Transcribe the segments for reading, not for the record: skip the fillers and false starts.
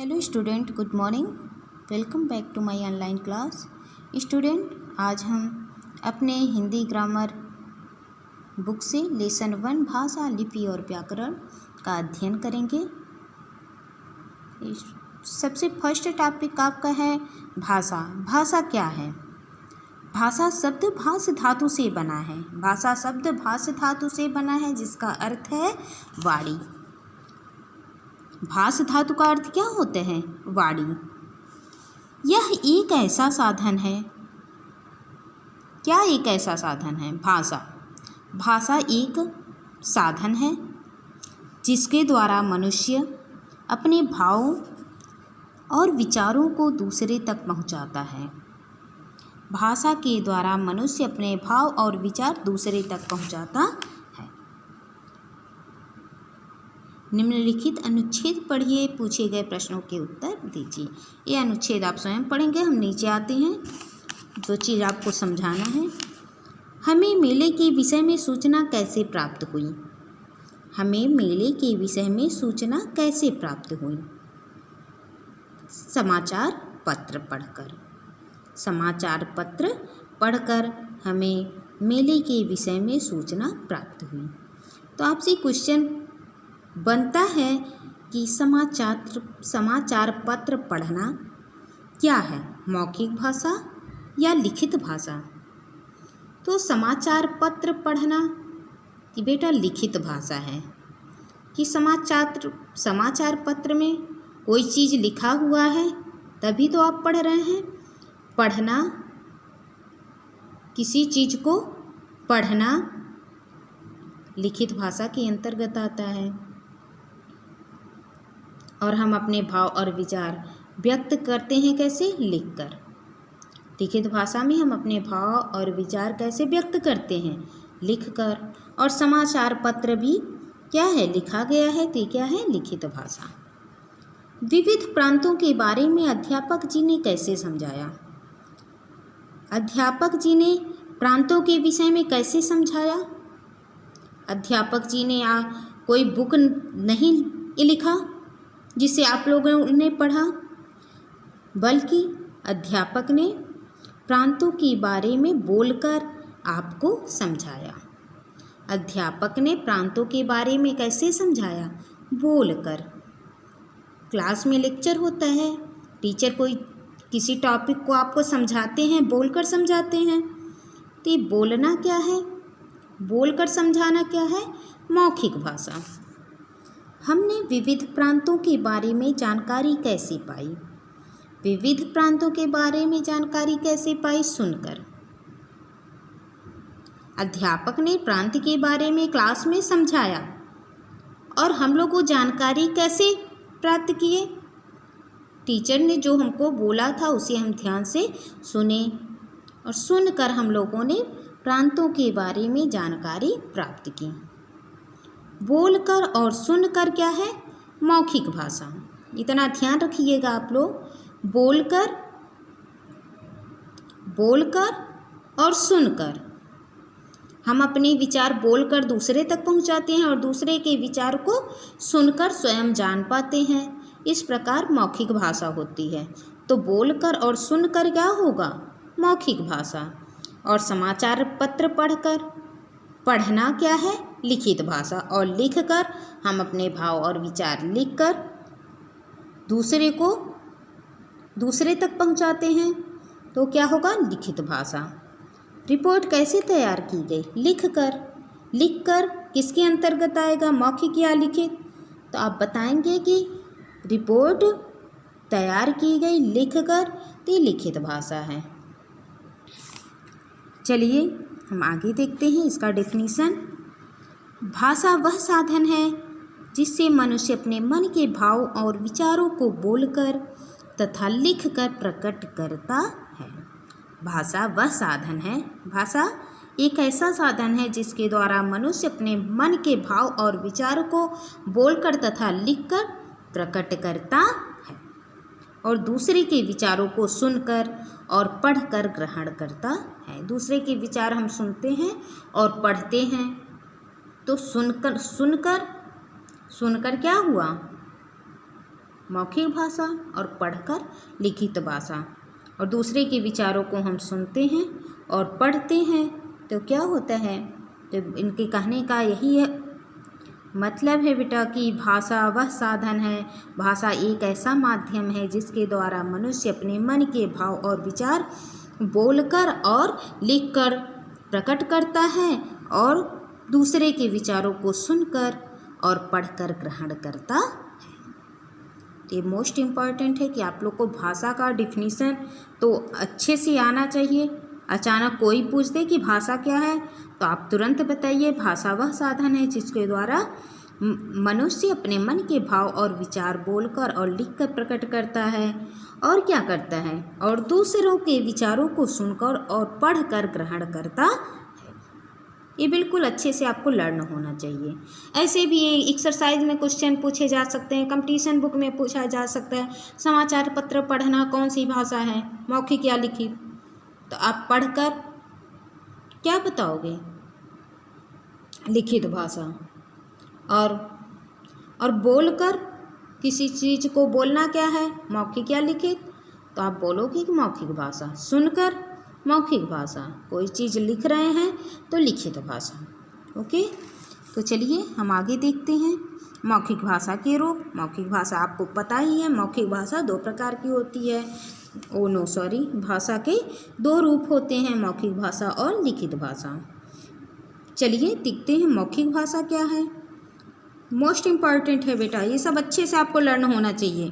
Hello student, good morning. Welcome back to my online class. Student, आज हम अपने Hindi grammar book से lesson 1 भाषा, लिपि और व्याकरण का अध्ययन करेंगे। सबसे फर्स्ट टॉपिक आपका है भाषा। भाषा क्या है? भाषा शब्द भाष धातु से बना है। भाषा शब्द भाष धातु से बना है, जिसका अर्थ है वाणी। भाष धातु का अर्थ क्या होते हैं? वाणी। यह एक ऐसा साधन है। क्या एक ऐसा साधन है? भाषा। भाषा एक साधन है जिसके द्वारा मनुष्य अपने भावों और विचारों को दूसरे तक पहुंचाता है। भाषा के द्वारा मनुष्य अपने भाव और विचार दूसरे तक पहुंचाता है। निम्नलिखित अनुच्छेद पढ़िए, पूछे गए प्रश्नों के उत्तर दीजिए। ये अनुच्छेद आप स्वयं पढ़ेंगे। हम नीचे आते हैं, जो चीज़ आपको समझाना है। हमें मेले के विषय में सूचना कैसे प्राप्त हुई? हमें मेले के विषय में सूचना कैसे प्राप्त हुई? समाचार पत्र पढ़कर। समाचार पत्र पढ़कर हमें मेले के विषय में सूचना प्राप्त हुई। तो आपसे क्वेश्चन बनता है कि समाचार पत्र पढ़ना क्या है? मौखिक भाषा या लिखित भाषा? तो समाचार पत्र पढ़ना कि बेटा लिखित भाषा है। कि समाचार पत्र में कोई चीज़ लिखा हुआ है तभी तो आप पढ़ रहे हैं। पढ़ना, किसी चीज़ को पढ़ना लिखित भाषा के अंतर्गत आता है। और हम अपने भाव और विचार व्यक्त करते हैं कैसे? लिखकर। लिखित भाषा में हम अपने भाव और विचार कैसे व्यक्त करते हैं? लिखकर। और समाचार पत्र भी क्या है? लिखा गया है। तो क्या है? लिखित भाषा। विविध प्रांतों के बारे में अध्यापक जी ने कैसे समझाया? अध्यापक जी ने प्रांतों के विषय में कैसे समझाया? अध्यापक जी ने कोई बुक नहीं लिखा जिसे आप लोगों ने पढ़ा, बल्कि अध्यापक ने प्रांतों के बारे में बोलकर आपको समझाया। अध्यापक ने प्रांतों के बारे में कैसे समझाया? बोलकर। क्लास में लेक्चर होता है, टीचर कोई किसी टॉपिक को आपको समझाते हैं, बोलकर समझाते हैं। तो ये बोलना क्या है? बोलकर समझाना क्या है? मौखिक भाषा। हमने विविध प्रांतों के बारे में जानकारी कैसे पाई? विविध प्रांतों के बारे में जानकारी कैसे पाई? सुनकर। अध्यापक ने प्रांत के बारे में क्लास में समझाया और हम लोग को जानकारी कैसे प्राप्त किए? टीचर ने जो हमको बोला था उसे हम ध्यान से सुने और सुनकर हम लोगों ने प्रांतों के बारे में जानकारी प्राप्त की। बोलकर और सुनकर क्या है? मौखिक भाषा। इतना ध्यान रखिएगा आप लोग। बोलकर और सुनकर हम अपने विचार बोलकर दूसरे तक पहुंचाते हैं और दूसरे के विचार को सुनकर स्वयं जान पाते हैं। इस प्रकार मौखिक भाषा होती है। तो बोलकर और सुनकर क्या होगा? मौखिक भाषा। और समाचार पत्र पढ़ना क्या है? लिखित भाषा। और लिखकर हम अपने भाव और विचार लिखकर दूसरे तक पहुंचाते हैं। तो क्या होगा? लिखित भाषा। रिपोर्ट कैसे तैयार की गई? लिखकर किसके अंतर्गत आएगा? मौखिक या लिखित? तो आप बताएंगे कि रिपोर्ट तैयार की गई लिखकर, तो लिखित भाषा है। चलिए हम आगे देखते हैं इसका डेफिनेशन। भाषा वह साधन है जिससे मनुष्य अपने मन के भाव और विचारों को बोलकर तथा लिखकर प्रकट करता है। भाषा वह साधन है। भाषा एक ऐसा साधन है जिसके द्वारा मनुष्य अपने मन के भाव और विचारों को बोलकर तथा लिखकर प्रकट करता है और दूसरे के विचारों को सुनकर और पढ़कर ग्रहण करता है। दूसरे के विचार हम सुनते हैं और पढ़ते हैं। तो सुनकर क्या हुआ? मौखिक भाषा और पढ़कर लिखित भाषा। और दूसरे के विचारों को हम सुनते हैं और पढ़ते हैं तो क्या होता है, तो इनके कहने का यही है मतलब है बेटा कि भाषा वह साधन है, भाषा एक ऐसा माध्यम है जिसके द्वारा मनुष्य अपने मन के भाव और विचार बोलकर और लिखकर प्रकट करता है और दूसरे के विचारों को सुनकर और पढ़कर ग्रहण करता है। ये मोस्ट इम्पॉर्टेंट है कि आप लोग को भाषा का डिफिनीसन तो अच्छे से आना चाहिए। अचानक कोई पूछ दे कि भाषा क्या है तो आप तुरंत बताइए भाषा वह साधन है जिसके द्वारा मनुष्य अपने मन के भाव और विचार बोलकर और लिखकर प्रकट करता है और क्या करता है, और दूसरों के विचारों को सुनकर और पढ़कर ग्रहण करता है। ये बिल्कुल अच्छे से आपको लर्न होना चाहिए। ऐसे भी एक्सरसाइज में क्वेश्चन पूछे जा सकते हैं, कंपटीशन बुक में पूछा जा सकता है, समाचार पत्र पढ़ना कौन सी भाषा है, मौखिक या लिखित, तो आप पढ़कर क्या बताओगे, लिखित भाषा। और बोलकर किसी चीज़ को बोलना क्या है, मौखिक या लिखित, तो आप बोलोगे कि मौखिक भाषा। सुनकर मौखिक भाषा, कोई चीज़ लिख रहे हैं तो लिखित भाषा। ओके, तो चलिए हम आगे देखते हैं मौखिक भाषा के रूप। मौखिक भाषा आपको पता ही है, मौखिक भाषा दो प्रकार की होती है। भाषा के दो रूप होते हैं, मौखिक भाषा और लिखित भाषा। चलिए देखते हैं मौखिक भाषा क्या है। मोस्ट इम्पॉर्टेंट है बेटा, ये सब अच्छे से आपको लर्न होना चाहिए,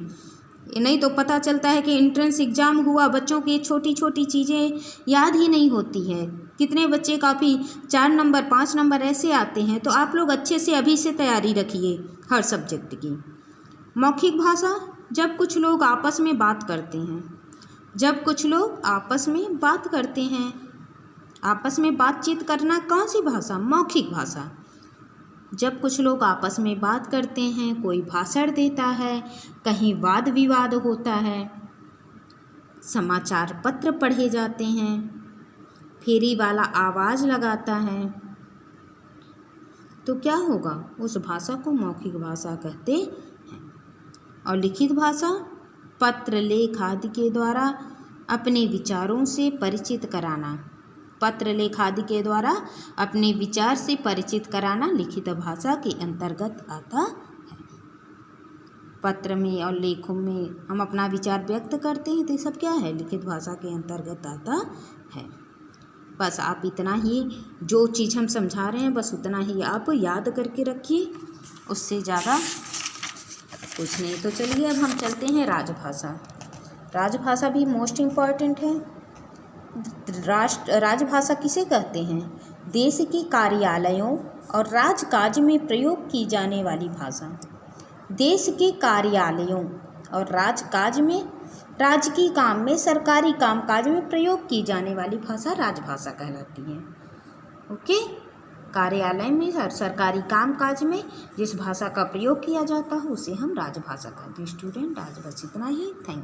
नहीं तो पता चलता है कि एंट्रेंस एग्ज़ाम हुआ, बच्चों की छोटी छोटी चीज़ें याद ही नहीं होती है। कितने बच्चे काफ़ी 4 नंबर 5 नंबर ऐसे आते हैं, तो आप लोग अच्छे से अभी से तैयारी रखिए हर सब्जेक्ट की। मौखिक भाषा जब कुछ लोग आपस में बात करते हैं, आपस में बातचीत करना कौन सी भाषा, मौखिक भाषा। जब कुछ लोग आपस में बात करते हैं, कोई भाषण देता है, कहीं वाद विवाद होता है, समाचार पत्र पढ़े जाते हैं, फेरी वाला आवाज़ लगाता है, तो क्या होगा, उस भाषा को मौखिक भाषा कहते हैं। और लिखित भाषा पत्र लेख आदि के द्वारा अपने विचारों से परिचित कराना, लिखित भाषा के अंतर्गत आता है। पत्र में और लेखों में हम अपना विचार व्यक्त करते हैं, तो ये सब क्या है, लिखित भाषा के अंतर्गत आता है। बस आप इतना ही, जो चीज़ हम समझा रहे हैं बस उतना ही आप याद करके रखिए, उससे ज़्यादा कुछ नहीं। तो चलिए अब हम चलते हैं राजभाषा। राजभाषा भी मोस्ट इम्पॉर्टेंट है। राजभाषा किसे कहते हैं, देश के कार्यालयों और राजकाज में प्रयोग की जाने वाली भाषा। देश के कार्यालयों और राजकाज में, राजकीय काम में, सरकारी कामकाज में प्रयोग की जाने वाली भाषा राजभाषा कहलाती है। ओके, कार्यालय में और सरकारी कामकाज में जिस भाषा का प्रयोग किया जाता है उसे हम राजभाषा कहते हैं। स्टूडेंट, आज बस इतना ही। Thank you.